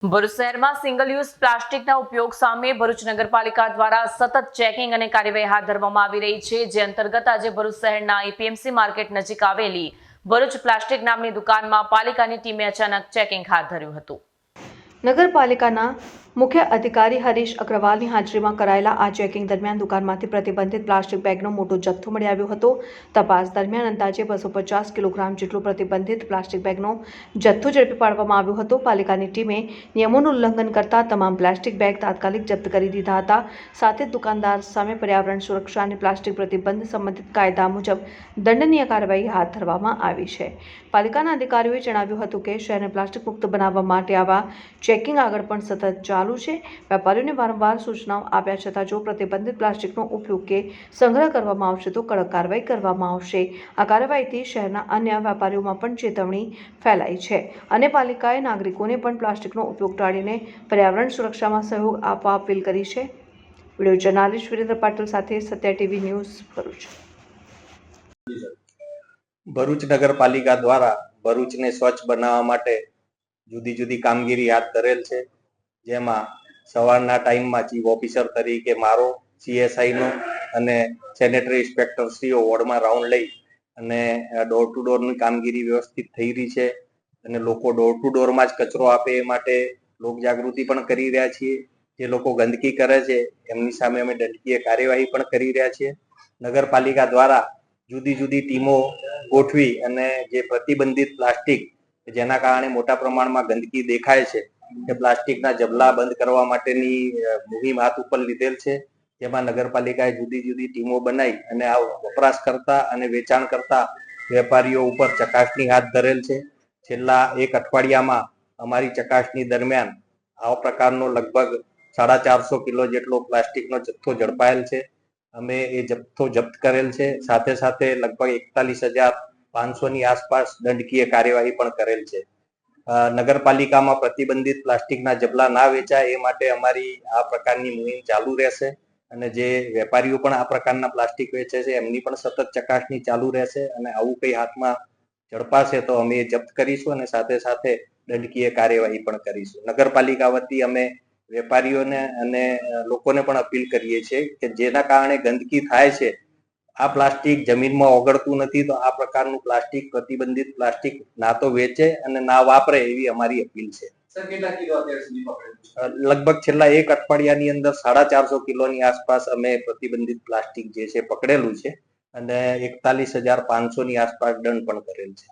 ભરૂચ શહેરમાં single use પ્લાસ્ટિકના ઉપયોગ સામે ભરૂચ નગરપાલિકા દ્વારા સતત ચેકિંગ અને કાર્યવાહી હાથ ધરવામાં આવી રહી છે, જે અંતર્ગત આજે ભરૂચ શહેરના એપીએમસી માર્કેટ નજીક આવેલી ભરૂચ પ્લાસ્ટિક નામની દુકાનમાં પાલિકાની ટીમે અચાનક ચેકિંગ હાથ ધર્યું હતું। નગરપાલિકાના મુખ્ય અધિકારી હરીશ અગ્રવાલની હાજરીમાં કરાયેલા આ ચેકિંગ દરમિયાન દુકાનમાંથી પ્રતિબંધિત પ્લાસ્ટિક બેગનો મોટો જથ્થો મળી આવ્યો હતો। તપાસ દરમિયાન અંદાજે 250 કિલોગ્રામ જેટલો પ્રતિબંધિત પ્લાસ્ટિક બેગનો જથ્થો ઝડપી પાડવામાં આવ્યો હતો। પાલિકાની ટીમે નિયમોનું ઉલ્લંઘન કરતા તમામ પ્લાસ્ટિક બેગ તાત્કાલિક જપ્ત કરી દીધા હતા। સાથે જ દુકાનદાર સામે પર્યાવરણ સુરક્ષા અને પ્લાસ્ટિક પ્રતિબંધ સંબંધિત કાયદા મુજબ દંડનીય કાર્યવાહી હાથ ધરવામાં આવી છે। પાલિકાના અધિકારીઓએ જણાવ્યું હતું કે શહેરને પ્લાસ્ટિક મુક્ત બનાવવા માટે આવા ચેકિંગ આગળ પણ સતત ચાલુ છે। વેપારીઓને વારંવાર સૂચનાઓ આપ્યા છતાં જો પ્રતિબંધિત પ્લાસ્ટિકનો ઉપયોગ કે સંગ્રહ કરવામાં આવશે તો કડક કાર્યવાહી કરવામાં આવશે। આ કાર્યવાહીથી શહેરના અન્ય વેપારીઓમાં પણ ચેતવણી ફેલાઈ છે અને પાલિકાએ નાગરિકોને પણ પ્લાસ્ટિકનો ઉપયોગ ટાળીને પર્યાવરણ સુરક્ષામાં સહયોગ આપવા અપીલ કરી છે। વિડીયો જર્નાલિસ્ટ વિરેન્દ્ર પાટીલ સાથે સત્ય ટીવી ન્યૂઝ ભરૂચ। ભરૂચ નગરપાલિકા દ્વારા ભરૂચને સ્વચ્છ બનાવવા માટે જુદી જુદી કામગીરી હાથ ધરેલ છે, જેમાં સવારના ટાઈમમાં ચીફ ઓફિસર તરીકે મારો, CSI નો અને સેનેટરી ઇન્સ્પેક્ટર શ્રીઓ વોર્ડમાં રાઉન્ડ લઈ અને ડોર ટુ ડોરની કામગીરી વ્યવસ્થિત થઈ રહી છે અને લોકો ડોર ટુ ડોરમાં જ કચરો આપે એ માટે લોક જાગૃતિ પણ કરી રહ્યા છીએ। જે લોકો ગંદકી કરે છે એમની સામે અમે દંડકીય કાર્યવાહી પણ કરી રહ્યા છીએ। નગરપાલિકા દ્વારા જુદી જુદી ટીમો ગોઠવી અને જે પ્રતિબંધિત પ્લાસ્ટિક જેના કારણે મોટા પ્રમાણમાં ગંદકી દેખાય છે તે પ્લાસ્ટિકના જબલા બંધ કરવા માટેની મુહિમ હાથ ઉપર લીધેલ છે, જેમાં નગરપાલિકાએ જુદી જુદી ટીમો બનાવી અને આ વપરાશ કરતા અને વેચાણ કરતા વેપારીઓ ઉપર ચકાસણી હાથ ધરેલ છે। છેલ્લા એક અઠવાડિયામાં અમારી ચકાસણી દરમિયાન આવા પ્રકારનો લગભગ 450 કિલો જેટલો પ્લાસ્ટિકનો જથ્થો ઝડપાયેલ છે। અમે એ જથ્થો જપ્ત કરેલ છે, સાથે સાથે લગભગ 41,500 ની આસપાસ દંડકીય કાર્યવાહી પણ કરેલ છે। નગરપાલિકામાં પ્રતિબંધિત પ્લાસ્ટિકના જબલા ના વેચાય એ માટે અમારી આ પ્રકારની મુહિમ ચાલુ રહેશે અને જે વેપારીઓ પણ આ પ્રકારના પ્લાસ્ટિક વેચે છે એમની પણ સતત ચકાસણી ચાલુ રહેશે અને આવું કઈ હાથમાં ઝડપાશે તો અમે જપ્ત કરીશું અને સાથે સાથે દંડકીય કાર્યવાહી પણ કરીશું। નગરપાલિકા વતી અમે વેપારીઓને અને લોકોને પણ અપીલ કરીએ છીએ કે જેના કારણે ગંદકી થાય છે, આ પ્લાસ્ટિક જમીનમાં ઓગળતું નથી, તો આ પ્રકારનું પ્લાસ્ટિક પ્રતિબંધિત પ્લાસ્ટિક ના તો વેચે અને ના વાપરે એવી અમારી અપીલ છે। લગભગ છેલ્લા એક અઠવાડિયાની અંદર 450 કિલોની આસપાસ અમે પ્રતિબંધિત પ્લાસ્ટિક જે છે પકડેલું છે અને 41,500 ની આસપાસ દંડ પણ કરેલ છે।